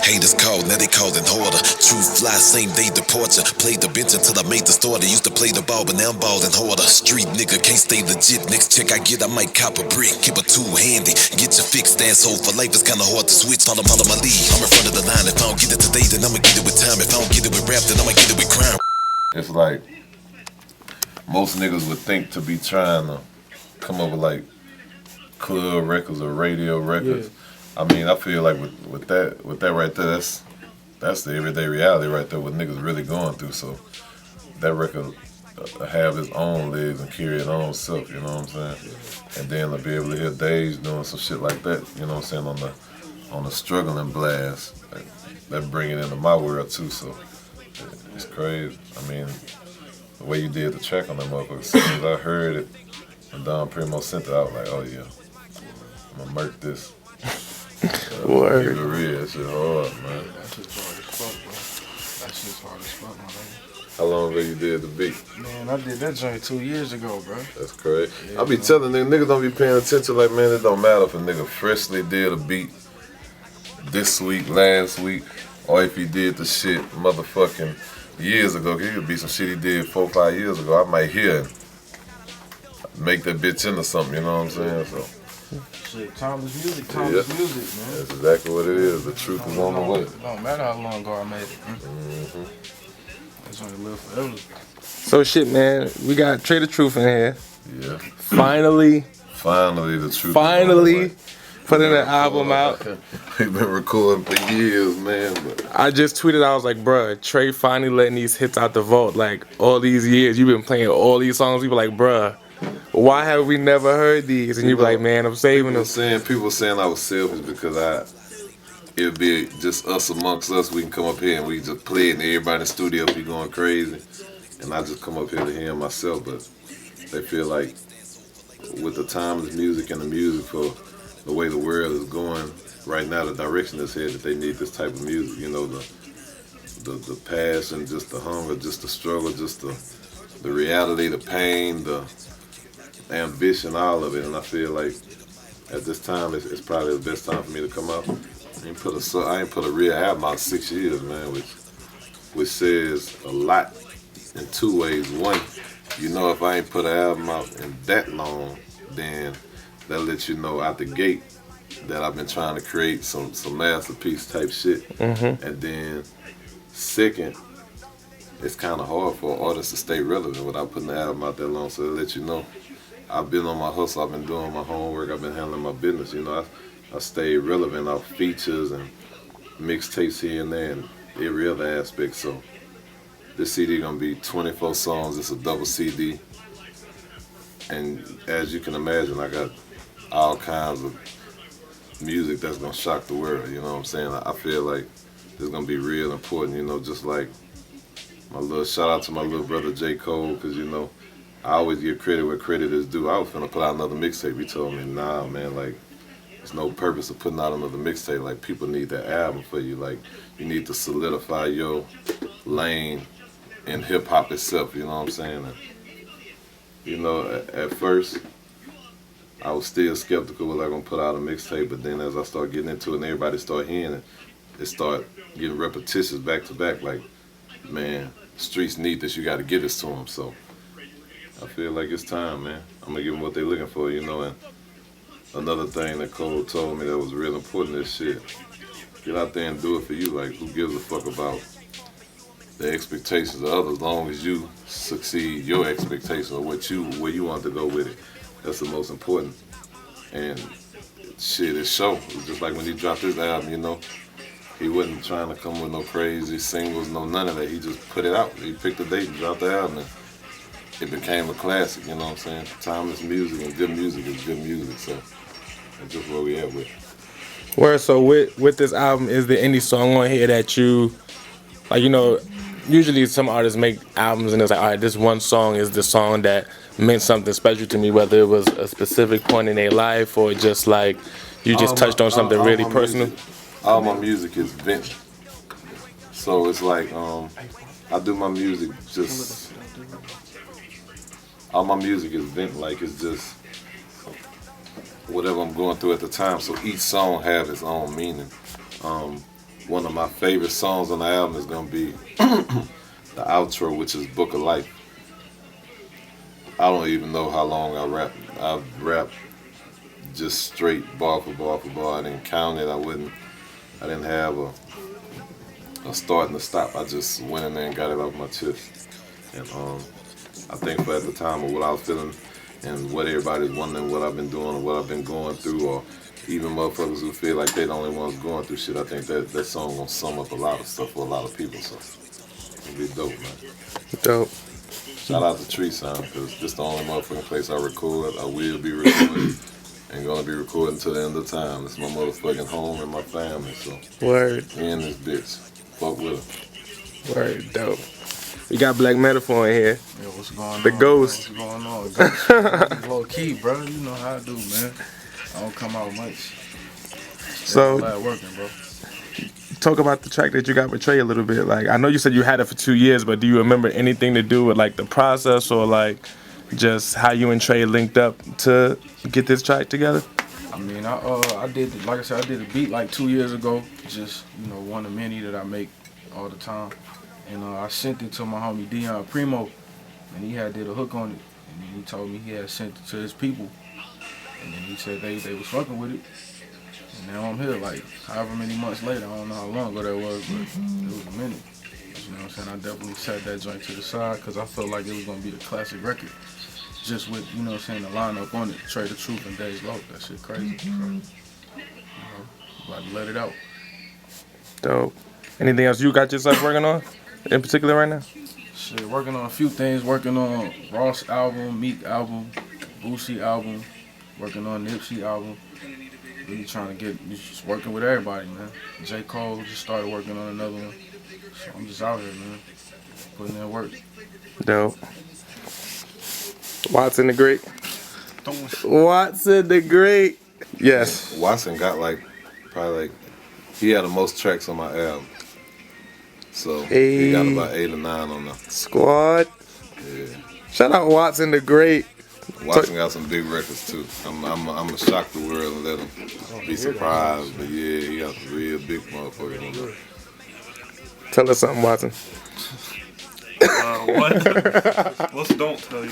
Haters called, now they callin' harder. Truth fly, same day departure. Played the bench until I made the starter. Used to play the ball, but now I'm ballin' harder. Street nigga can't stay legit. Next check I get, I might cop a brick. Keep a two handy. Get your fix, asshole. For life, it's kinda hard to switch. All I'm my lead. I'm in front of the line. If I don't get it today, then I'ma get it with time. If I don't get it with rap, then I'ma get it with crime. It's like most niggas would think to be trying to come up with like club records or radio records. Yeah. I mean, I feel like with that right there, that's the everyday reality right there. What niggas really going through. So that record have its own legs and carry its own self. You know what I'm saying? And then to be able to hear Dave doing some shit like that. You know what I'm saying, on the struggling blast. That bring it into my world too. So it's crazy. I mean, the way you did the track on that motherfucker. As soon as I heard it, and Don Primo sent it out, like, oh yeah, I'm gonna murk this. Word. Keep it real, that shit hard, man. That shit's hard as fuck, bro. That shit's hard as fuck, my nigga. How long ago you did the beat? Man, I did that joint 2 years ago, bro. That's crazy. Yeah, I be telling niggas don't be paying attention, like, man, it don't matter if a nigga freshly did a beat this week, last week, or if he did the shit motherfucking years ago. It could be some shit he did 4 or 5 years ago. I might hear and make that bitch into something, you know what I'm saying? So. Shit, timeless music, timeless music, man. That's exactly what it is. The truth is on the way. It don't matter how long ago I made it, man. Mm-hmm. That's gonna live forever. So shit, man, we got Trae The Truth in here. Yeah. Finally, the truth. Finally, putting an album out. We've been recording for years, man. But I just tweeted, I was like, bruh, Trae finally letting these hits out the vault. Like, all these years, you've been playing all these songs. People like, bruh, why have we never heard these? And you be like, man, I'm saving them. People saying I was selfish because it'd be just us amongst us. We can come up here and we just play it and everybody in the studio be going crazy. And I just come up here to hear myself. But they feel like with the timeless music and the music for the way the world is going right now, the direction is headed, that they need this type of music. You know, the passion, just the hunger, just the struggle, just the reality, the pain, the ambition, all of it. And I feel like at this time it's probably the best time for me to come out. I ain't put a real album out in 6 years, man, which says a lot in 2 ways. One, you know, if I ain't put an album out in that long, then that lets you know out the gate that I've been trying to create some masterpiece type shit. Mm-hmm. And then second, it's kind of hard for an artist to stay relevant without putting the album out that long. So it lets you know I've been on my hustle, I've been doing my homework, I've been handling my business. You know, I stay relevant off features and mixtapes here and there and every other aspect. So this CD gonna be 24 songs. It's a double CD, and as you can imagine, I got all kinds of music that's gonna shock the world. You know what I'm saying? I feel like it's gonna be real important. You know, just like my little shout out to my little brother J. Cole, because you know I always give credit where credit is due. I was finna put out another mixtape. He told me, nah, man, like, there's no purpose of putting out another mixtape. Like, people need that album for you. Like, you need to solidify your lane in hip-hop itself, you know what I'm saying? And, you know, at first, I was still skeptical was I gonna put out a mixtape, but then as I start getting into it and everybody start hearing it, it start getting repetitious back to back. Like, man, streets need this, you gotta get this to them. So I feel like it's time, man. I'm gonna give them what they're looking for, you know. And another thing that Cole told me that was real important is shit. Get out there and do it for you. Like, who gives a fuck about the expectations of others, as long as you succeed your expectations of where you want to go with it. That's the most important. And shit, it show. It's just like when he dropped his album, you know, he wasn't trying to come with no crazy singles, no none of that. He just put it out. He picked a date and dropped the album. And it became a classic, you know what I'm saying? Timeless music and good music is good music, so that's just where we at with. Where so with this album, is there any song on here that you, like, you know, usually some artists make albums and it's like, all right, this one song is the song that meant something special to me, whether it was a specific point in their life or just like you just touched on something really personal? All my music is vent. So it's like, I do my music just, all my music is vent, like it's just, whatever I'm going through at the time. So each song have its own meaning. One of my favorite songs on the album is gonna be the outro, which is Book of Life. I don't even know how long I rap. I rap just straight bar for bar for bar. I didn't count it. I didn't have a start and a stop. I just went in there and got it off my chest. And I think for at the time of what I was feeling and what everybody's wondering what I've been doing or what I've been going through, or even motherfuckers who feel like they're the only ones going through shit, I think that song gonna sum up a lot of stuff for a lot of people. So it'll be dope, man. Dope. Shout out to Tree Sound, because this the only motherfucking place I record. I will be recording and gonna be recording till the end of time. It's my motherfucking home and my family. So Word. we in this bitch. Fuck with it. Word. Dope. We got Black Metaphor in here. Yo, what's going The on? Ghost. Man? What's going on? Ghost. Low key, bro. You know how I do, man. I don't come out much. So Glad working, bro. talk about the track that you got with Trae a little bit. Like, I know you said you had it for 2 years, but do you remember anything to do with like the process or like just how you and Trae linked up to get this track together? I mean, I did, like I said, I did a beat like 2 years ago. Just, one of many that I make all the time. And I sent it to my homie Dion Primo, and he had did a hook on it. And then he told me he had sent it to his people. And then he said they was fucking with it. And now I'm here, like, however many months later. I don't know how long ago that was, but it was a minute. You know what I'm saying? I definitely set that joint to the side because I felt like it was going to be the classic record. Just with, the lineup on it, Trae The Truth and Days Low. That shit crazy. So, about to let it out. Dope. Anything else you got yourself working on in particular right now? Shit, working on a few things. Working on Ross album, Meek album, Boosie album. Working on Nipsey album. Really trying to just working with everybody, man. J. Cole just started working on another one. So I'm just out here, man. Putting in work. Dope. Watson the Great. Watson the Great. Yes. Watson got he had the most tracks on my album. So he got about 8 or 9 on the Squad. Yeah. Shout out Watson the Great. Watson got some big records too. I'm gonna shock the world and let him be surprised. But yeah, he got some real big motherfuckers on there. Tell us something, Watson. What? What's don't tell you?